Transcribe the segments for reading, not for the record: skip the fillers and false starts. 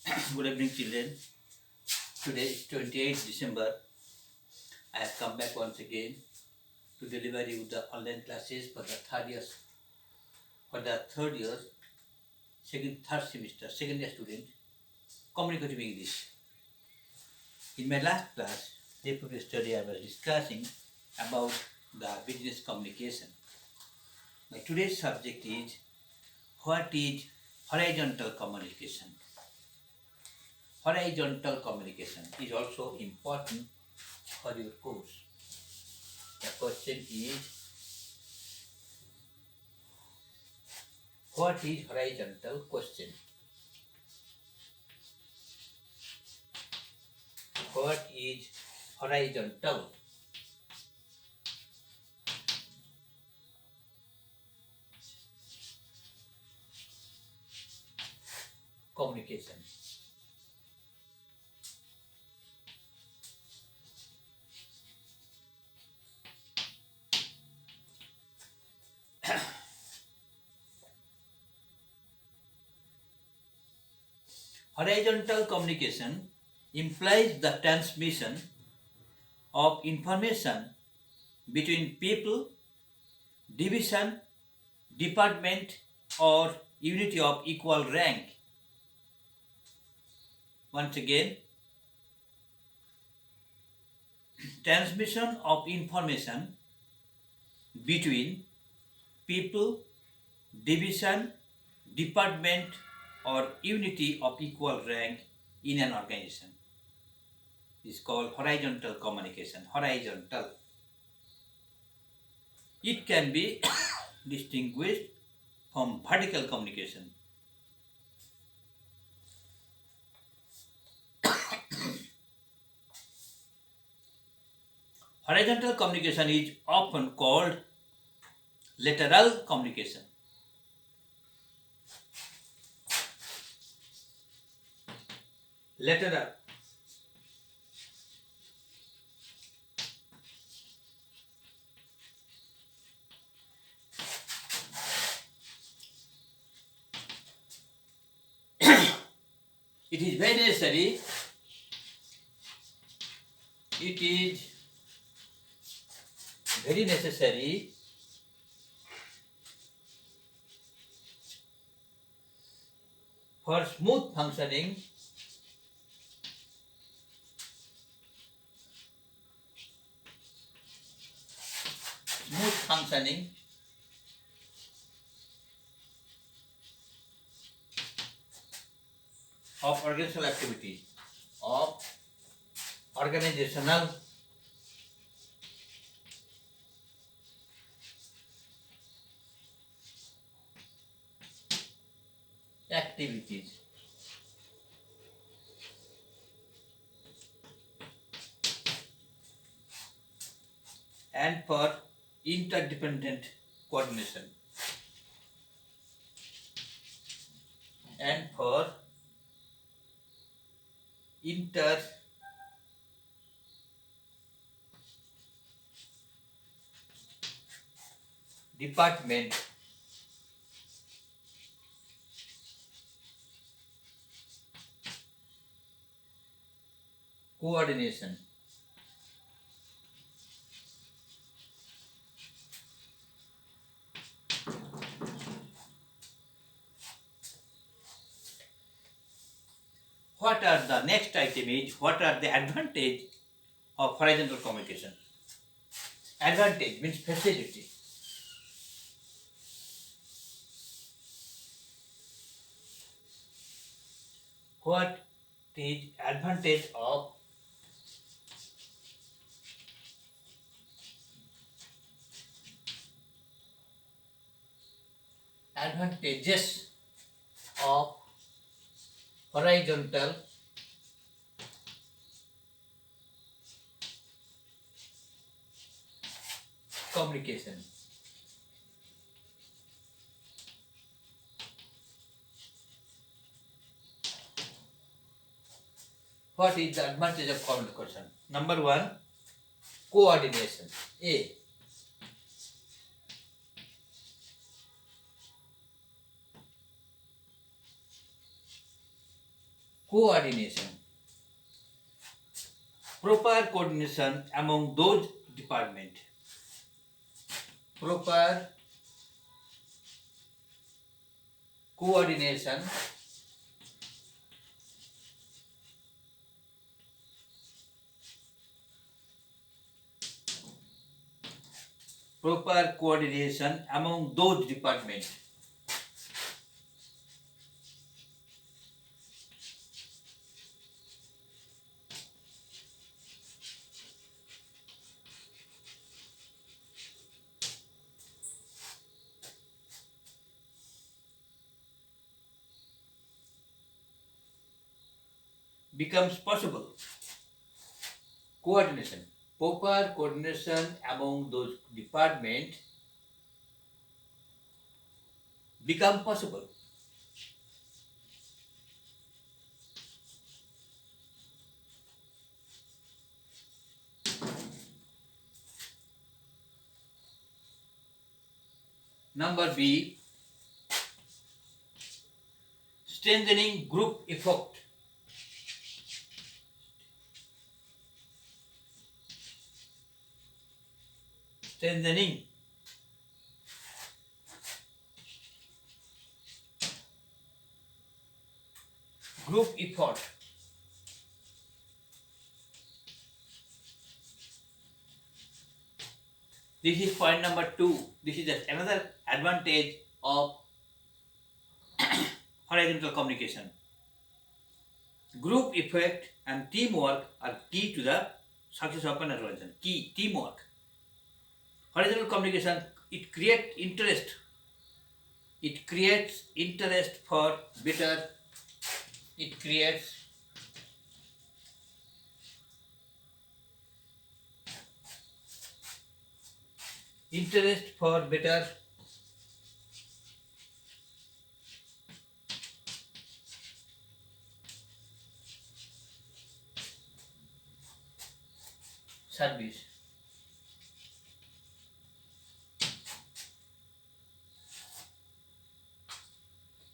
Good evening, children. Today is 28th December. I have come back once again to deliver you the online classes for the third year, third semester, second year student, Communicative English. In my last class, day previous study, I was discussing about the business communication. My today's subject is what is horizontal communication. Horizontal communication is also important for your course. The question is, what is horizontal question? What is horizontal? Communication. Horizontal communication implies the transmission of information between people, division, department, or unity of equal rank. Once again, transmission of information between people, division, department, or unity of equal rank in an organization is called horizontal communication. Horizontal. It can be distinguished from vertical communication. Horizontal communication is often called lateral communication. Lateral. It is very necessary. It is very necessary for smooth functioning of organizational activity, of organizational activities. And for interdependent coordination. And for interdepartment coordination. What are the next item is what are the advantage of horizontal communication? Advantage means facility. What is advantage of advantages of horizontal communication? What is the advantage of communication? Number one, coordination. A. Coordination. Proper coordination among those departments. Proper coordination among those departments. Becomes possible. Coordination. Proper coordination among those departments become possible. Number B, strengthening group effort. Strengthening group effort. This is point number 2. This is another advantage of horizontal communication. Group effect and teamwork are key to the success of an organization. Key, teamwork. Horizontal communication, it creates interest. It creates interest for better. It creates interest for better service.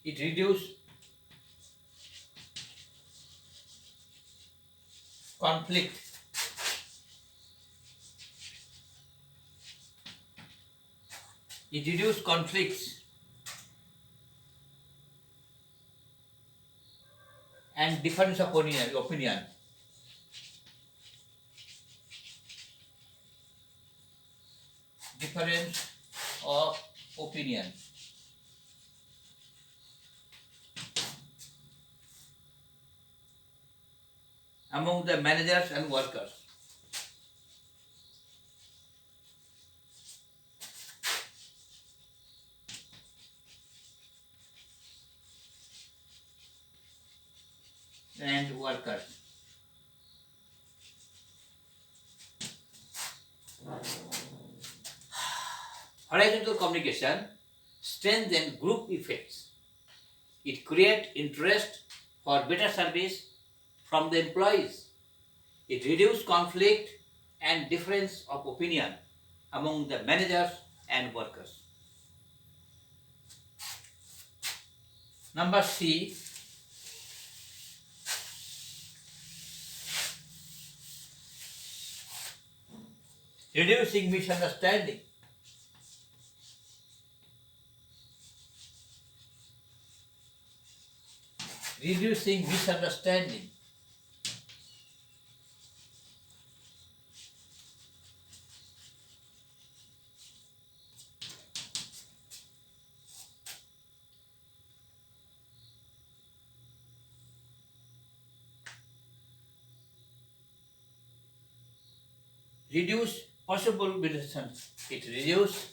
It reduces conflict. It reduces conflicts and difference of opinion. Difference of opinion. Among the managers and workers. And workers. Horizontal communication strengthens group effects. It creates interest for better service from the employees. It reduces conflict and difference of opinion among the managers and workers. Number C, reducing misunderstanding. Reducing misunderstanding. Reduce possible misunderstanding. It reduces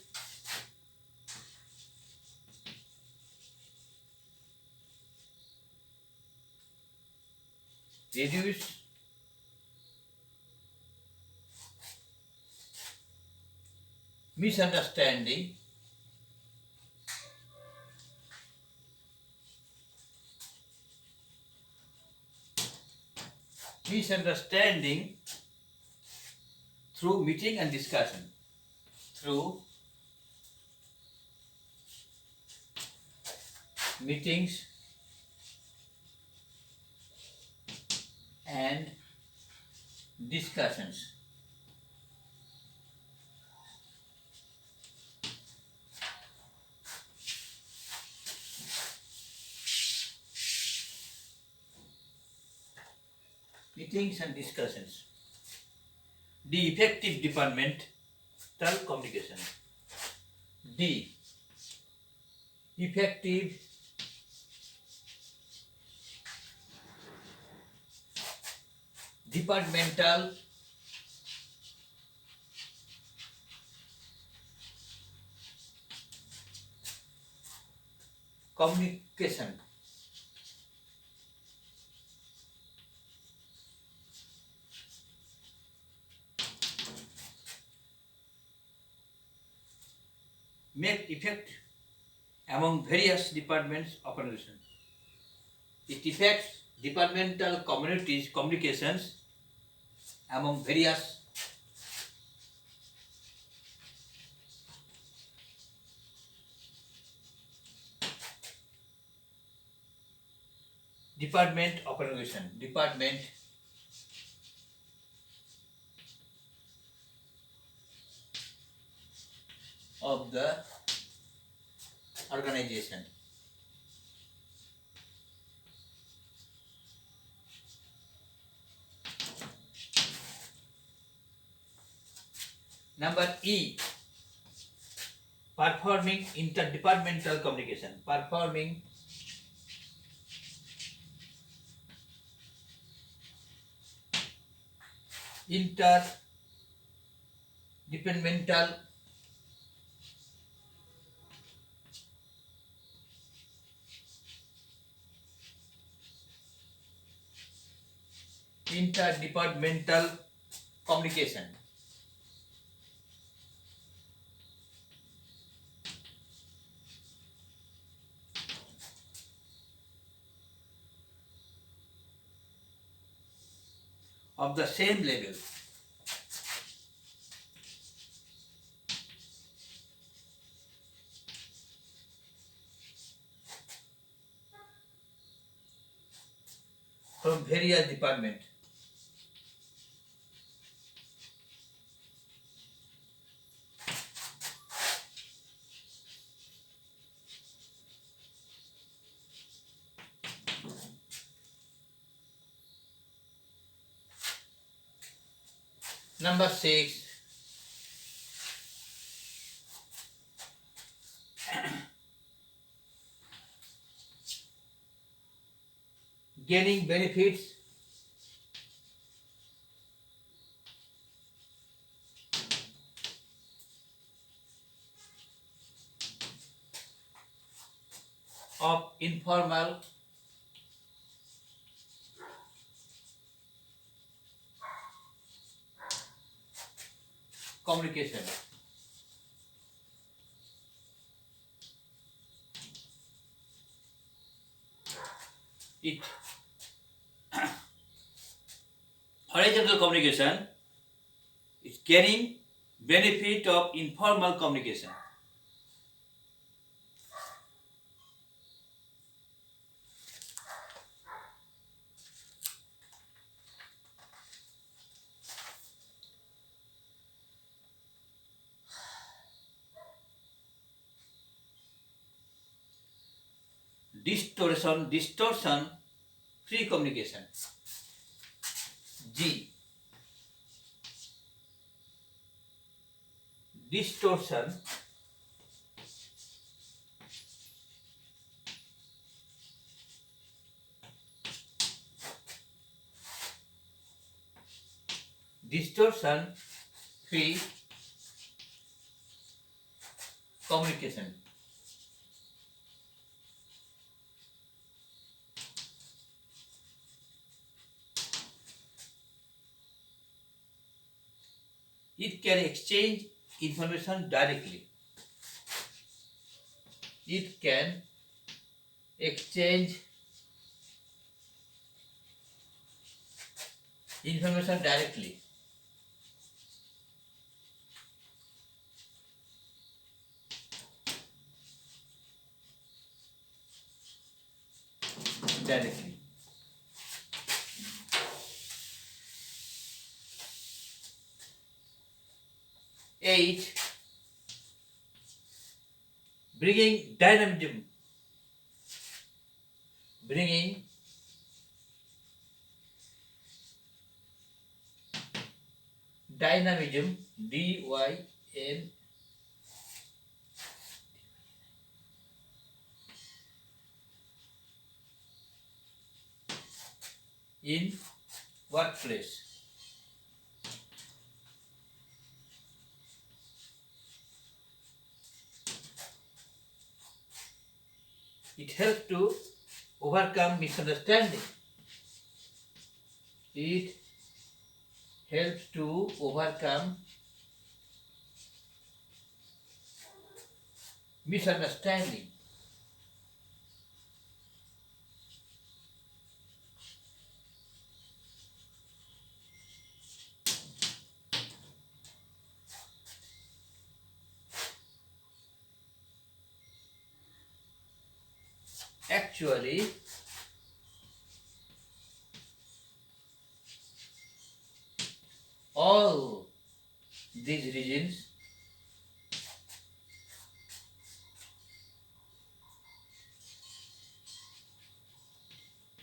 misunderstanding through meeting and discussion. Through meetings and discussions. Meetings and discussions. D. Effective departmental communication. D. Effective departmental communication. Make effect among various departments of organization. It affects departmental communications among various department of organization. Department of the organization. Number E. Performing interdepartmental communication. Performing interdepartmental communication. Of the same level. From various departments. Number 6. Gaining benefits of informal communication. It horizontal communication is gaining benefit of informal communication. Distortion free communication. G. Distortion free communication. It can exchange information directly. It can exchange information directly. 8. Bringing dynamism. Bringing dynamism, DYN, in workplace. It helps to overcome misunderstanding. It helps to overcome misunderstanding. Actually, all these reasons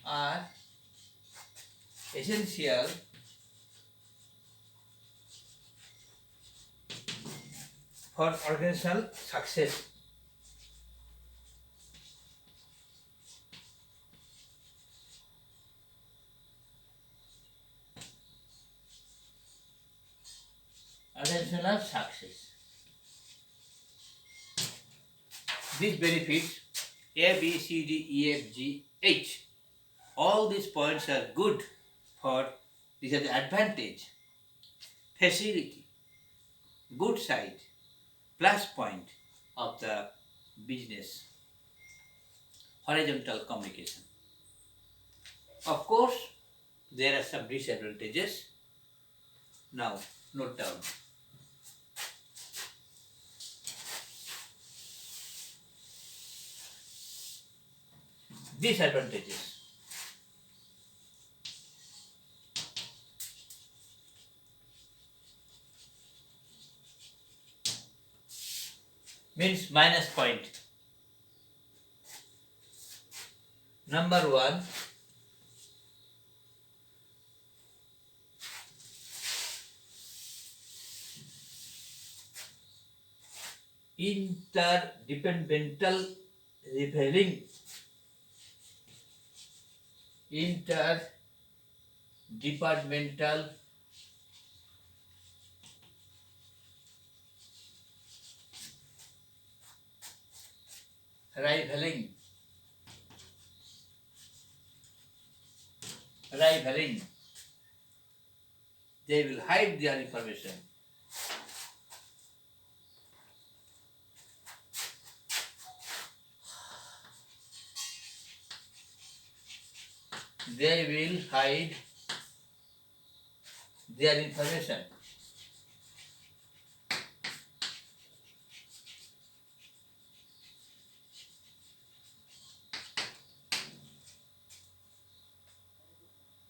are essential for organizational success. Organizational success. These benefits A, B, C, D, E, F, G, H. All these points are good for, these are the advantage, facility, good side, plus point of the business horizontal communication. Of course, there are some disadvantages. Now, note down. Disadvantages. Means minus point. Number 1, interdepartmental rivaling. Interdepartmental rivaling. They will hide their information. They will hide their information.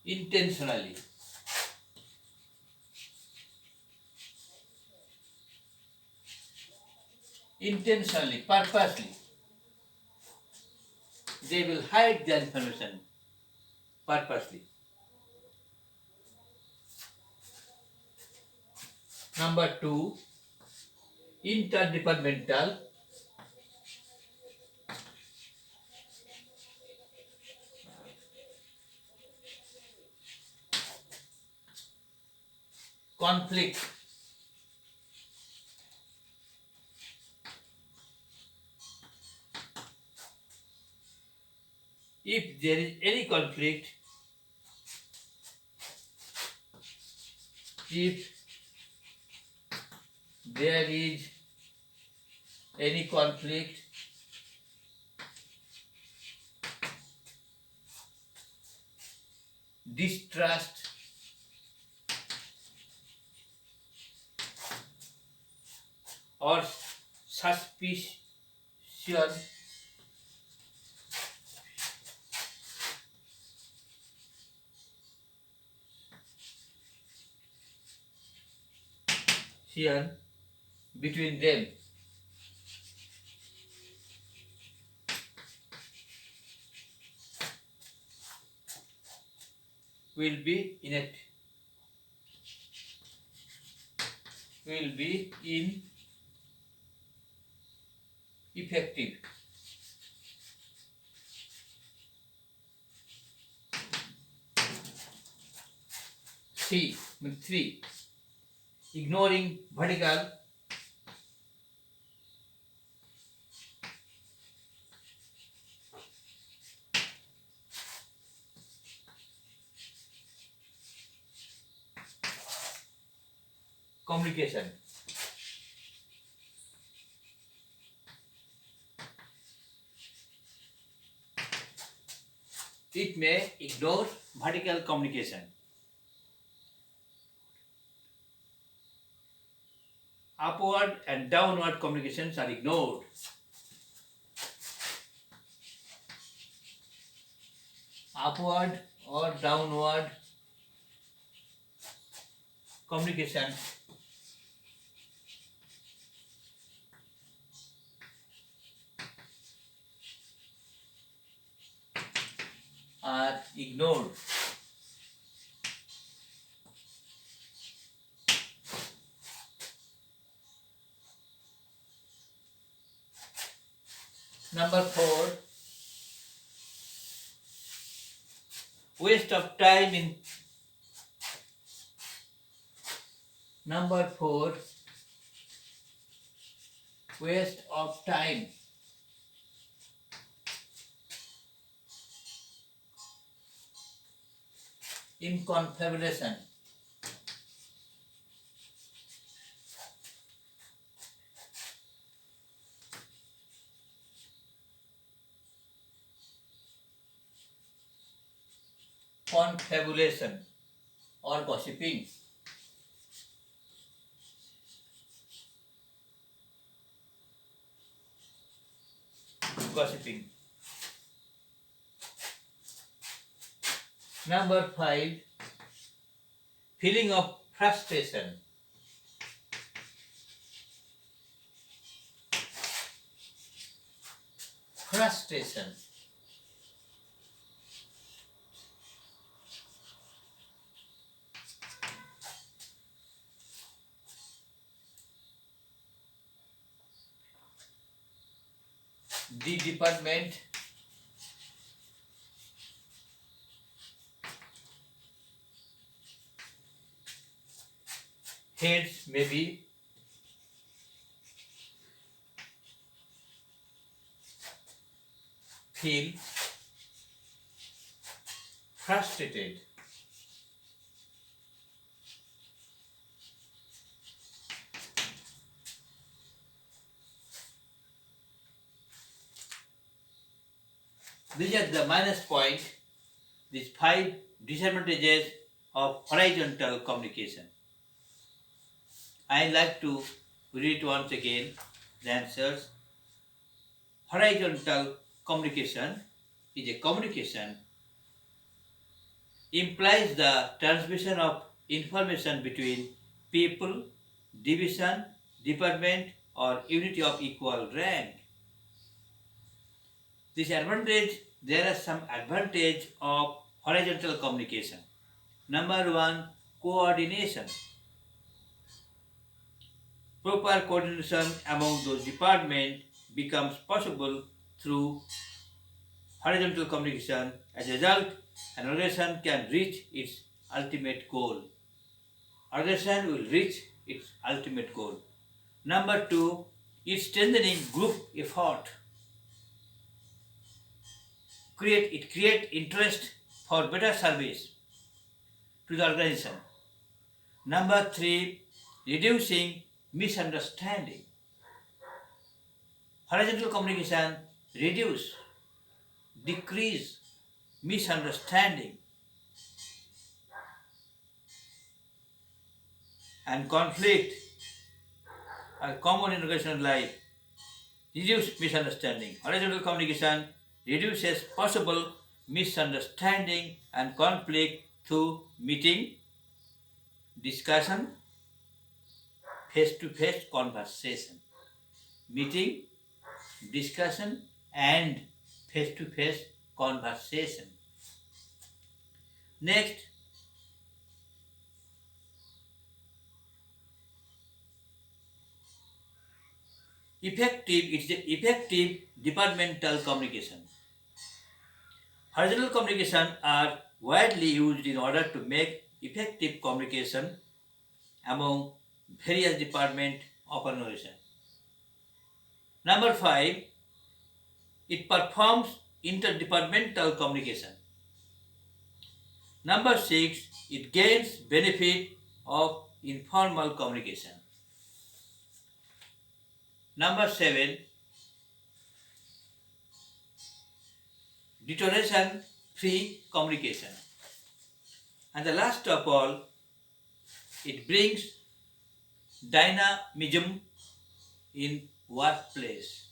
Intentionally. Intentionally, purposely. They will hide their information purposely. Number 2, interdepartmental conflict. If there is any conflict, if there is any conflict, distrust, or suspicion, between them will be ineffective. Three, ignoring vertical communication. It may ignore vertical communication. Upward and downward communications are ignored. Upward or downward communication are ignored. Number 4, waste of time in waste of time in confabulation. Confabulation or gossiping. Gossiping. Number 5, feeling of frustration. Frustration. The department heads may be feel frustrated. These are the minus point, these 5 disadvantages of horizontal communication. I like to read once again the answers. Horizontal communication is a communication implies the transmission of information between people, division, department, or unity of equal rank. There are some advantage of horizontal communication. Number 1, coordination. Proper coordination among those departments becomes possible through horizontal communication. As a result, an organization can reach its ultimate goal. Organization will reach its ultimate goal. Number 2, it's strengthening group effort. It creates interest for better service to the organization. Number 3, reducing misunderstanding. Horizontal communication decrease misunderstanding and conflict are common in organizational life. Reduce misunderstanding. Horizontal communication reduces possible misunderstanding and conflict through meeting, discussion, face-to-face conversation. Meeting, discussion, and face-to-face conversation. Next, effective departmental communication. Horizontal communication are widely used in order to make effective communication among various departments of an organization. Number 5, it performs interdepartmental communication. Number 6, it gains benefit of informal communication. Number 7, deterioration-free communication. And the last of all, it brings dynamism in workplace.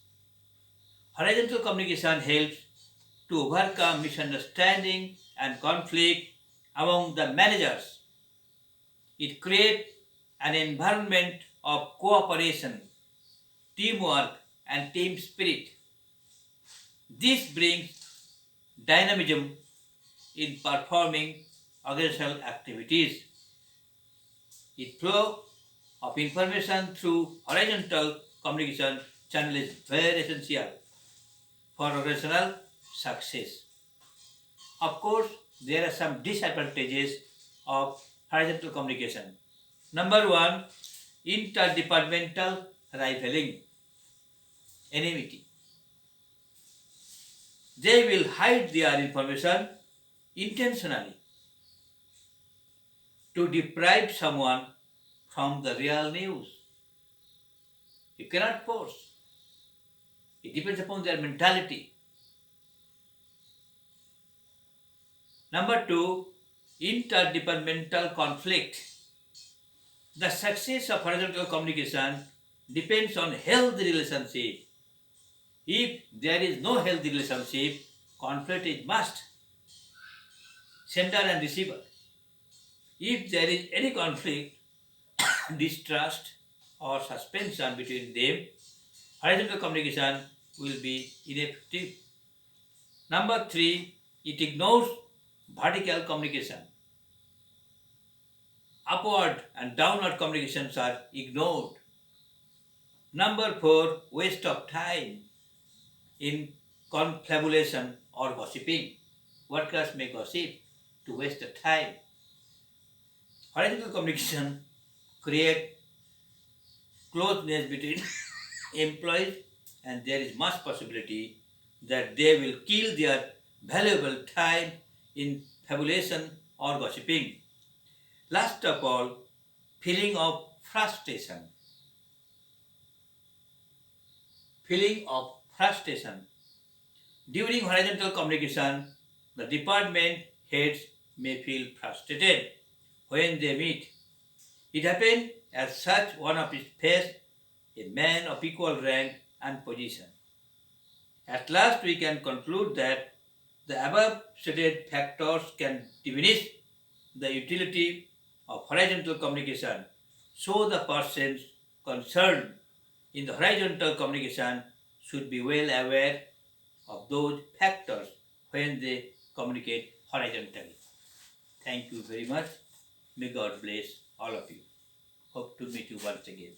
Horizontal communication helps to overcome misunderstanding and conflict among the managers. It creates an environment of cooperation, teamwork, and team spirit. This brings dynamism in performing organizational activities. Its flow of information through horizontal communication channel is very essential for organizational success. Of course, there are some disadvantages of horizontal communication. Number 1, interdepartmental rivaling, enmity. They will hide their information intentionally to deprive someone from the real news. You cannot force. It depends upon their mentality. Number 2, interdepartmental conflict. The success of horizontal communication depends on healthy relationship. If there is no healthy relationship, conflict is must. Sender and receiver. If there is any conflict, distrust or suspension between them, horizontal communication will be ineffective. Number 3, it ignores vertical communication. Upward and downward communications are ignored. Number 4, waste of time in confabulation or gossiping. Workers may gossip to waste the time. Horizontal communication create closeness between employees, and there is much possibility that they will kill their valuable time in fabulation or gossiping. Last of all, feeling of frustration. Feeling of frustration. During horizontal communication, the department heads may feel frustrated when they meet. It happened as such one of his face, a man of equal rank and position. At last we can conclude that the above stated factors can diminish the utility of horizontal communication, so the persons concerned in the horizontal communication should be well aware of those factors when they communicate horizontally. Thank you very much. May God bless all of you. Hope to meet you once again.